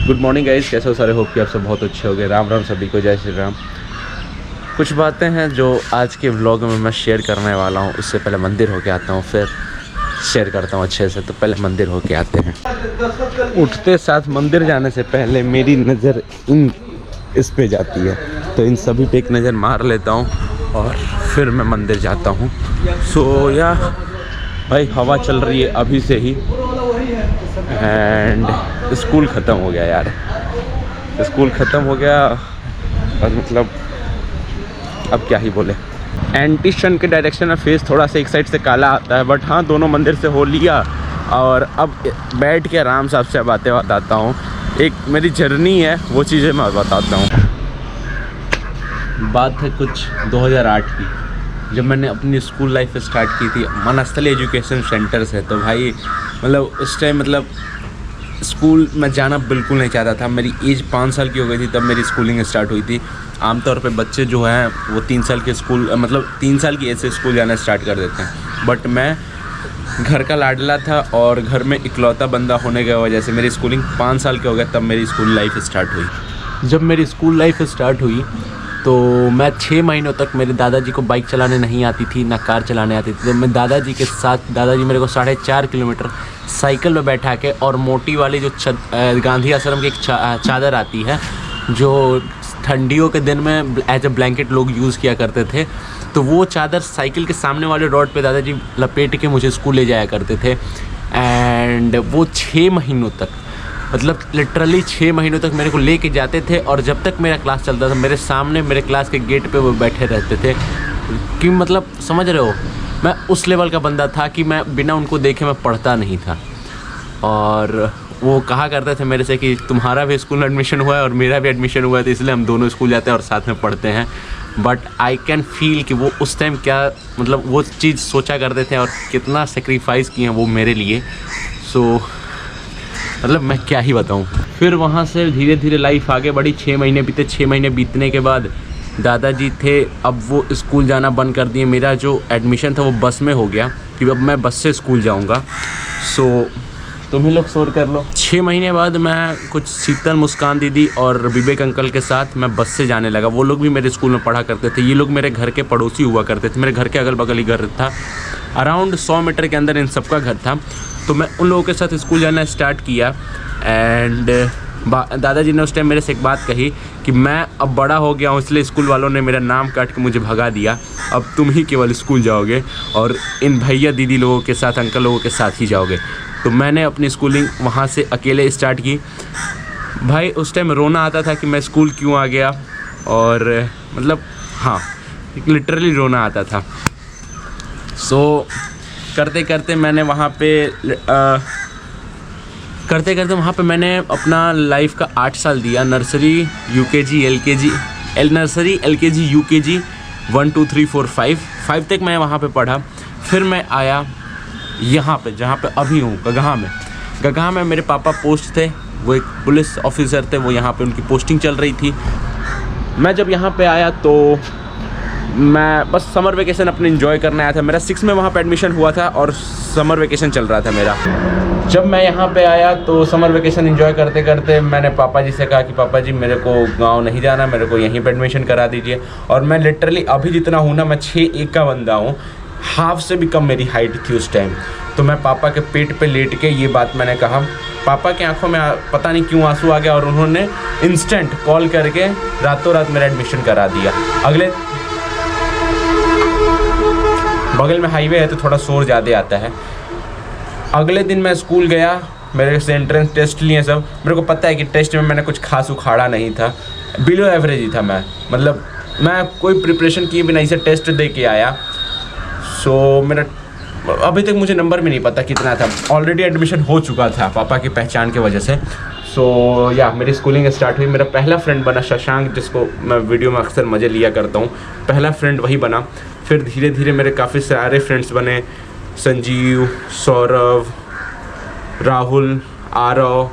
Good morning guys, कैसे हो सारे? होप कि आप सब बहुत अच्छे हो गए। राम राम सभी को, जय श्री राम। कुछ बातें हैं जो आज के व्लॉग में मैं शेयर करने वाला हूँ। उससे पहले मंदिर होके आता हूँ, फिर शेयर करता हूँ अच्छे से। तो पहले मंदिर होके आते हैं। उठते साथ मंदिर जाने से पहले मेरी नज़र इस पे जाती है, तो इन सभी पे एक नज़र मार लेता हूँ और फिर मैं मंदिर जाता हूँ। सो या भाई हवा चल रही है अभी से ही। एंड स्कूल ख़त्म हो गया यार, स्कूल ख़त्म हो गया और मतलब अब क्या ही बोले। एंटी शन के डायरेक्शन में फेस थोड़ा सा एक साइड से काला आता है, बट हाँ दोनों मंदिर से हो लिया और अब बैठ के आराम से आपसे बातें बताता हूँ। एक मेरी जर्नी है, वो चीज़ें मैं बताता हूँ। बात है कुछ 2008 की, जब मैंने अपनी स्कूल लाइफ स्टार्ट की थी मनस्थली एजुकेशन सेंटर से। तो भाई मतलब उस टाइम मतलब स्कूल में जाना बिल्कुल नहीं चाहता था। मेरी एज 5 साल की हो गई थी तब मेरी स्कूलिंग स्टार्ट हुई थी। आमतौर पे बच्चे जो हैं वो 3 साल के स्कूल मतलब 3 साल की एज से स्कूल जाना स्टार्ट कर देते हैं, बट मैं घर का लाडला था और घर में इकलौता बंदा होने की वजह से मेरी स्कूलिंग 5 साल के हो गया तब मेरी स्कूल लाइफ स्टार्ट हुई। जब मेरी स्कूल लाइफ स्टार्ट हुई तो मैं 6 महीनों तक मेरे दादाजी को बाइक चलाने नहीं आती थी, ना कार चलाने आती थी। तो मैं दादाजी के साथ, दादाजी मेरे को 4.5 किलोमीटर साइकिल में बैठा के, और मोटी वाली जो गांधी आश्रम की एक चादर आती है जो ठंडियों के दिन में एज ए ब्लैंकेट लोग यूज़ किया करते थे, तो वो चादर साइकिल के सामने वाले रोड पे दादाजी लपेट के मुझे स्कूल ले जाया करते थे। एंड वो 6 महीनों तक, मतलब लिटरली 6 महीनों तक मेरे को लेके जाते थे। और जब तक मेरा क्लास चलता था मेरे सामने मेरे क्लास के गेट पे वो बैठे रहते थे कि मतलब समझ रहे हो, मैं उस लेवल का बंदा था कि मैं बिना उनको देखे मैं पढ़ता नहीं था। और वो कहा करते थे मेरे से कि तुम्हारा भी स्कूल में एडमिशन हुआ है और मेरा भी एडमिशन हुआ है, तो इसलिए हम दोनों स्कूल जाते हैं और साथ में पढ़ते हैं। बट आई कैन फील कि वो उस टाइम क्या मतलब वो चीज़ सोचा करते थे और कितना सेक्रीफाइस किए हैं वो मेरे लिए। सो मतलब मैं क्या ही बताऊँ। फिर वहाँ से धीरे धीरे लाइफ आगे बढ़ी। 6 महीने बीते। 6 महीने बीतने के बाद दादाजी थे, अब वो स्कूल जाना बंद कर दिए। मेरा जो एडमिशन था वो बस में हो गया कि अब मैं बस से स्कूल जाऊँगा। सो तुम्हें लोग शोर कर लो। 6 महीने बाद मैं कुछ शीतल, मुस्कान दीदी और विवेक अंकल के साथ मैं बस से जाने लगा। वो लोग भी मेरे स्कूल में पढ़ा करते थे। ये लोग मेरे घर के पड़ोसी हुआ करते थे। मेरे घर के अगल बगल ही घर था, अराउंड 100 मीटर के अंदर इन सबका घर था। तो मैं उन लोगों के साथ स्कूल जाना स्टार्ट किया। एंड दादाजी ने उस टाइम मेरे से एक बात कही कि मैं अब बड़ा हो गया हूँ, इसलिए स्कूल वालों ने मेरा नाम काट के मुझे भगा दिया। अब तुम ही केवल स्कूल जाओगे और इन भैया दीदी लोगों के साथ, अंकल लोगों के साथ ही जाओगे। तो मैंने अपनी स्कूलिंग वहाँ से अकेले स्टार्ट की। भाई उस टाइम रोना आता था कि मैं स्कूल क्यों आ गया, और मतलब हाँ लिटरली रोना आता था। सो करते करते मैंने वहाँ पे मैंने अपना लाइफ का 8 साल दिया। Nursery, UKG, nursery, LKG, UKG 1 2 3 4 5 तक मैं वहाँ पे पढ़ा। फिर मैं आया यहाँ पे जहाँ पे अभी हूँ, गगहा में मेरे पापा पोस्ट थे, वो एक पुलिस ऑफिसर थे, वो यहाँ पे उनकी पोस्टिंग चल रही थी। मैं जब यहाँ पे आया तो मैं बस समर वेकेशन अपने एंजॉय करने आया था। मेरा 6 में वहाँ पे एडमिशन हुआ था और समर वेकेशन चल रहा था मेरा। जब मैं यहाँ पे आया तो समर वेकेशन एंजॉय करते करते मैंने पापा जी से कहा कि पापा जी मेरे को गांव नहीं जाना, मेरे को यहीं पे एडमिशन करा दीजिए। और मैं लिटरली अभी जितना हूँ ना, मैं 6'1" का बंदा हूँ, हाफ से भी कम मेरी हाइट थी उस टाइम। तो मैं पापा के पेट पे लेट के ये बात मैंने कहा। पापा की आंखों में पता नहीं क्यों आंसू आ गया और उन्होंने इंस्टेंट कॉल करके रातों रात मेरा एडमिशन करा दिया। बगल में हाईवे है तो थोड़ा शोर ज़्यादा आता है। अगले दिन मैं स्कूल गया, मेरे से एंट्रेंस टेस्ट लिए सब। मेरे को पता है कि टेस्ट में मैंने कुछ खास उखाड़ा नहीं था, बिलो एवरेज ही था मैं, मतलब मैं कोई प्रिपरेशन किए बिना इसे टेस्ट दे के आया। सो मेरा अभी तक मुझे नंबर भी नहीं पता कितना था, ऑलरेडी एडमिशन हो चुका था पापा की पहचान की वजह से। सो या मेरी स्कूलिंग स्टार्ट हुई। मेरा पहला फ्रेंड बना शशांक, जिसको मैं वीडियो में अक्सर मज़े लिया करता हूँ। पहला फ्रेंड वही बना। फिर धीरे धीरे मेरे काफ़ी सारे फ्रेंड्स बने, संजीव, सौरभ, राहुल, आरव,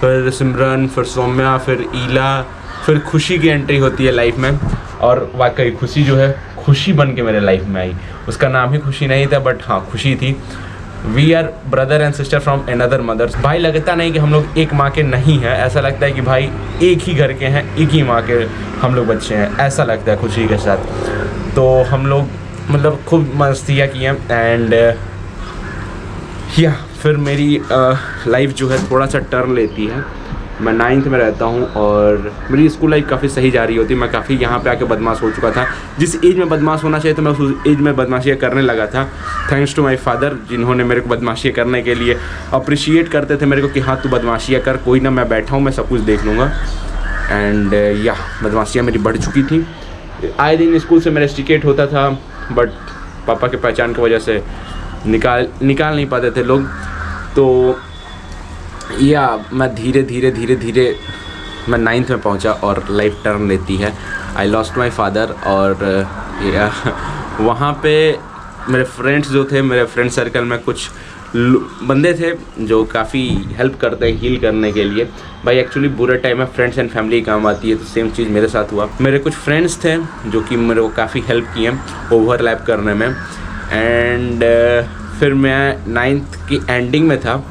फिर सिमरन, फिर सौम्या, फिर ईला, फिर खुशी की एंट्री होती है लाइफ में। और वाकई खुशी जो है खुशी बन के मेरे लाइफ में आई। उसका नाम ही खुशी नहीं था, बट हाँ खुशी थी। We are brother and sister from another mothers. भाई लगता नहीं कि हम लोग एक माँ के नहीं हैं, ऐसा लगता है कि भाई एक ही घर के हैं, एक ही माँ के हम लोग बच्चे हैं, ऐसा लगता है खुशी के साथ। तो हम लोग मतलब खूब मस्तियाँ की हैं एंड या फिर मेरी लाइफ जो है थोड़ा सा टर्न लेती है। मैं 9th में रहता हूँ और मेरी स्कूल लाइफ काफ़ी सही जा रही होती है। मैं काफ़ी यहाँ पे आके बदमाश हो चुका था। जिस एज में बदमाश होना चाहिए तो मैं उस एज में बदमाशियाँ करने लगा था। थैंक्स टू माय फादर, जिन्होंने मेरे को बदमाशियाँ करने के लिए अप्रिशिएट करते थे मेरे को कि हाँ तू बदमाशियाँ कर, कोई ना मैं बैठा हूँ, मैं सब कुछ देख लूँगा। एंड या बदमाशियाँ मेरी बढ़ चुकी थी। आए दिन स्कूल से मेरा स्टिकेट होता था, बट पापा के पहचान की वजह से निकाल नहीं पाते थे लोग। तो या मैं धीरे धीरे मैं 9th में पहुंचा और लाइफ टर्न लेती है। आई लॉस्ट माई फादर और वहाँ पे मेरे फ्रेंड्स जो थे, मेरे फ्रेंड सर्कल में कुछ बंदे थे जो काफ़ी हेल्प करते हैं हील करने के लिए। भाई एक्चुअली बुरे टाइम में फ्रेंड्स एंड फैमिली काम आती है, तो सेम चीज़ मेरे साथ हुआ। मेरे कुछ फ्रेंड्स थे जो कि मेरे को काफ़ी हेल्प किए ओवरलैप करने में। एंड फिर मैं 9th की एंडिंग में था,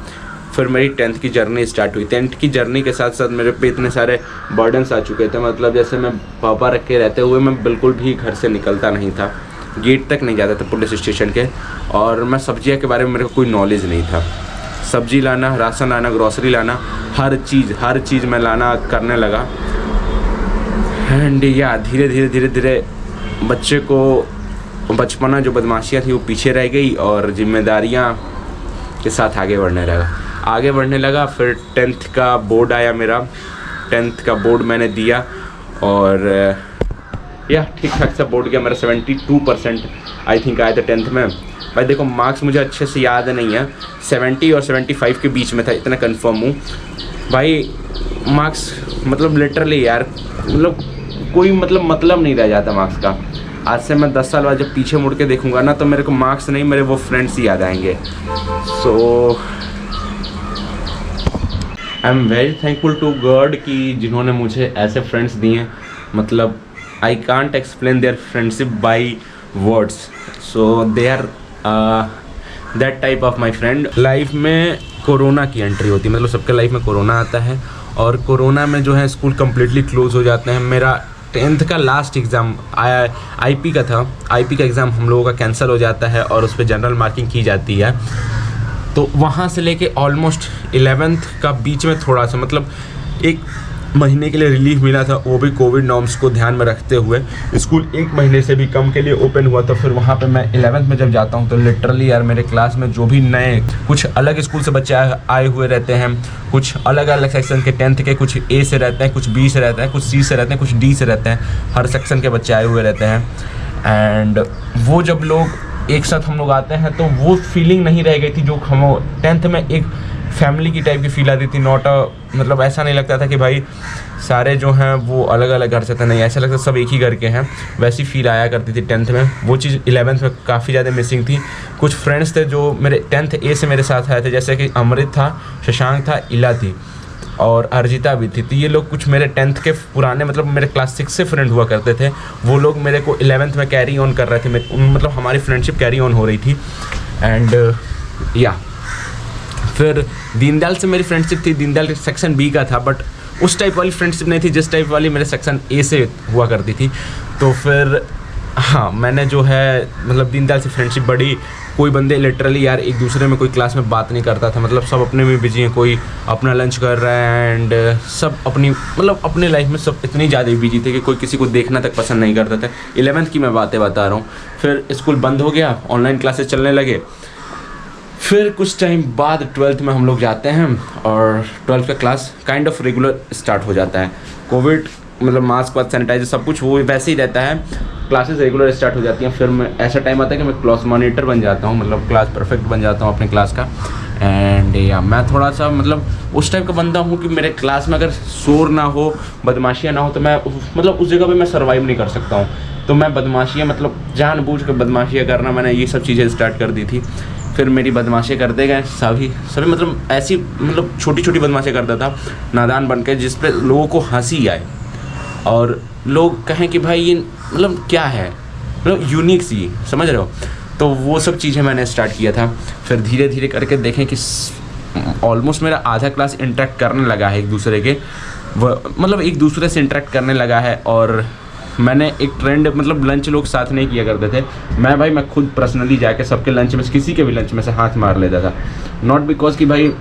फिर मेरी 10th की जर्नी स्टार्ट हुई। 10th की जर्नी के साथ साथ मेरे पे इतने सारे बर्डन्स आ चुके थे, मतलब जैसे मैं पापा रख के रहते हुए मैं बिल्कुल भी घर से निकलता नहीं था, गेट तक नहीं जाता था पुलिस स्टेशन के। और मैं सब्जियां के बारे में मेरे को कोई नॉलेज नहीं था। सब्जी लाना, राशन लाना, ग्रॉसरी लाना, हर चीज़ मैं लाना करने लगा। एंड या धीरे बच्चे को बचपना जो बदमाशियाँ थी वो पीछे रह गई और जिम्मेदारियाँ के साथ आगे बढ़ने लगा। फिर 10th का बोर्ड आया मेरा, 10th का बोर्ड मैंने दिया और या ठीक ठाक सा बोर्ड गया मेरा। 72% आई थिंक आया था 10th में। भाई देखो मार्क्स मुझे अच्छे से याद नहीं है, 70 और 75 के बीच में था, इतना कंफर्म हूँ। भाई मार्क्स मतलब लिटरली यार, मतलब कोई मतलब नहीं रह जाता मार्क्स का। आज से मैं 10 साल बाद जब पीछे मुड़ के देखूंगा ना, तो मेरे को मार्क्स नहीं, मेरे वो फ्रेंड्स ही याद आएंगे। So I am very thankful to God कि जिन्होंने मुझे ऐसे फ्रेंड्स दिए हैं। मतलब I can't explain their friendship by words. So they are that type of my friend. Life में कोरोना की एंट्री होती है, मतलब सबके लाइफ में कोरोना आता है और कोरोना में जो है स्कूल कम्प्लीटली क्लोज हो जाते हैं। मेरा 10th का लास्ट एग्ज़ाम आईपी का था। आईपी का एग्ज़ाम हम लोगों का कैंसिल हो जाता है और उस पर जनरल मार्किंग की जाती है। तो वहाँ से लेके ऑलमोस्ट 11th का बीच में थोड़ा सा मतलब 1 महीने के लिए रिलीफ मिला था, वो भी कोविड नॉर्म्स को ध्यान में रखते हुए। स्कूल 1 महीने से भी कम के लिए ओपन हुआ। तो फिर वहाँ पे मैं 11th में जब जाता हूँ तो लिटरली यार मेरे क्लास में जो भी नए कुछ अलग स्कूल से बच्चे आए हुए रहते हैं, कुछ अलग अलग सेक्शन के 10th के, कुछ ए से रहते हैं, कुछ बी से रहते हैं, कुछ सी से रहते हैं, कुछ डी से रहते हैं, हर सेक्शन के बच्चे आए हुए रहते हैं। एंड वो जब लोग एक साथ हम लोग आते हैं तो वो फीलिंग नहीं रह गई थी जो हम 10th में एक फैमिली की टाइप की फील आती थी। मतलब ऐसा नहीं लगता था कि भाई सारे जो हैं वो अलग अलग घर से थे, नहीं, ऐसा लगता सब एक ही घर के हैं, वैसी फील आया करती थी 10th में। वो चीज़ 11th में काफ़ी ज़्यादा मिसिंग थी। कुछ फ्रेंड्स थे जो मेरे 10th ए से मेरे साथ आए थे, जैसे कि अमृत था, शशांक था, इला थी और अर्जिता भी थी। तो ये लोग कुछ मेरे 10th के पुराने मतलब मेरे क्लास 6 से फ्रेंड हुआ करते थे। वो लोग मेरे को 11th में कैरी ऑन कर रहे थे, मतलब हमारी फ्रेंडशिप कैरी ऑन हो रही थी। एंड या फिर दीनदयाल से मेरी फ्रेंडशिप थी। दीनदयाल सेक्शन बी का था, बट उस टाइप वाली फ्रेंडशिप नहीं थी जिस टाइप वाली मेरे सेक्शन ए से हुआ करती थी। तो फिर हाँ, मैंने जो है मतलब दीनदयाल से फ्रेंडशिप बढ़ी। कोई बंदे लिटरली यार एक दूसरे में कोई क्लास में बात नहीं करता था, मतलब सब अपने में बिजी हैं, कोई अपना लंच कर रहा है एंड सब अपनी मतलब अपने लाइफ में सब इतनी ज़्यादा बिजी थे कि कोई किसी को देखना तक पसंद नहीं करता था। 11th की मैं बातें बता रहा हूँ। फिर स्कूल बंद हो गया, ऑनलाइन क्लासेस चलने लगे। फिर कुछ टाइम बाद 12th में हम लोग जाते हैं और 12th का class kind of regular start हो जाता है। कोविड मतलब मास्क वास्क सैनिटाइजर सब कुछ वो वैसे ही रहता है, क्लासेस रेगुलर स्टार्ट हो जाती हैं। फिर मैं ऐसा टाइम आता है कि मैं क्लास मॉनिटर बन जाता हूँ, मतलब क्लास परफेक्ट बन जाता हूँ अपने क्लास का। एंड या मैं थोड़ा सा मतलब उस टाइप का बंदा हूँ कि मेरे क्लास में अगर शोर ना हो, बदमाशियाँ ना हो, तो मैं मतलब उस जगह पे मैं सर्वाइव नहीं कर सकता हूँ। तो मैं बदमाशियाँ मतलब जानबूझ कर बदमाशियाँ करना, मैंने ये सब चीज़ें स्टार्ट कर दी थी। फिर मेरी बदमाशियाँ करते गए सभी मतलब ऐसी मतलब छोटी छोटी बदमाशियाँ करता था नादान बन के, जिस पे लोगों को हंसी आए और लोग कहें कि भाई ये मतलब क्या है, मतलब यूनिक सी, समझ रहे हो। तो वो सब चीज़ें मैंने स्टार्ट किया था। फिर धीरे धीरे करके देखें कि ऑलमोस्ट मेरा आधा क्लास इंटरेक्ट करने लगा है एक दूसरे के, मतलब एक दूसरे से इंटरेक्ट करने लगा है। और मैंने एक ट्रेंड, मतलब लंच लोग साथ नहीं किया करते थे, मैं खुद पर्सनली जाके सबके लंच में, किसी के भी लंच में से हाथ मार लेता था। नॉट बिकॉज कि भाई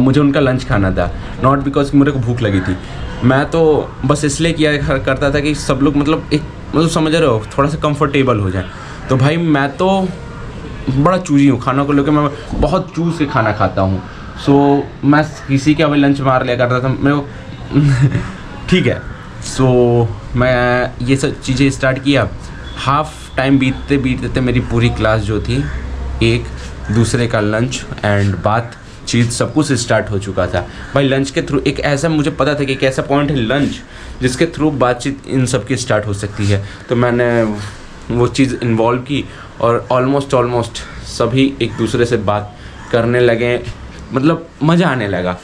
मुझे उनका लंच खाना था, नॉट बिकॉज कि मेरे को भूख लगी थी, मैं तो बस इसलिए किया करता था कि सब लोग मतलब एक, मतलब समझ रहे हो, थोड़ा सा कंफर्टेबल हो जाए। तो भाई मैं तो बड़ा चूजी हूँ, खानों को लेकर मैं बहुत चूज़ के खाना खाता हूँ। सो मैं किसी का भी लंच मार लिया करता था मेरे को ठीक है। सो मैं ये सब चीज़ें स्टार्ट किया। हाफ टाइम बीतते बीतते मेरी पूरी क्लास जो थी, एक दूसरे का लंच एंड बातचीत सब कुछ स्टार्ट हो चुका था। भाई लंच के थ्रू एक ऐसा, मुझे पता था कि एक ऐसा पॉइंट है लंच जिसके थ्रू बातचीत इन सब की स्टार्ट हो सकती है। तो मैंने वो चीज़ इन्वॉल्व की और ऑलमोस्ट सभी एक दूसरे से बात करने लगे, मतलब मज़ा आने लगा।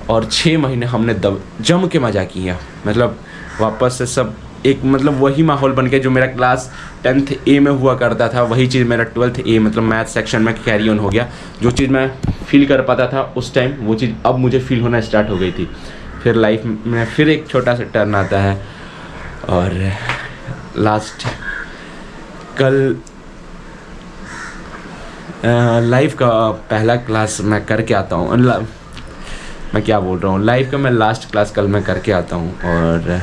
और 6 महीने हमने जम के मज़ा किया, मतलब वापस से सब एक, मतलब वही माहौल बन गया जो मेरा क्लास 10th A में हुआ करता था, वही चीज़ मेरा 12th A मतलब मैथ सेक्शन में कैरी ऑन हो गया। जो चीज़ मैं फील कर पाता था उस टाइम, वो चीज़ अब मुझे फील होना स्टार्ट हो गई थी। फिर लाइफ में फिर एक छोटा सा टर्न आता है और लास्ट कल लाइफ का पहला क्लास मैं करके आता हूँ, मैं क्या बोल रहा हूँ, लाइफ का मैं लास्ट क्लास कल मैं करके आता हूँ। और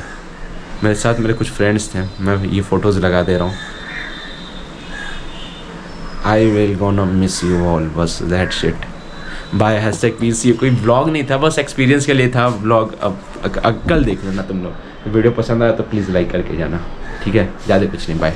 मेरे साथ मेरे कुछ फ्रेंड्स थे, मैं ये फ़ोटोज़ लगा दे रहा हूँ। I will gonna miss you all, बस दैट शिट, बाय #प्लीज़। ये कोई ब्लॉग नहीं था, बस एक्सपीरियंस के लिए था ब्लॉग। अब कल देख लेना तुम लोग। वीडियो पसंद आया तो प्लीज़ लाइक करके जाना, ठीक है? ज़्यादा कुछ नहीं, बाय।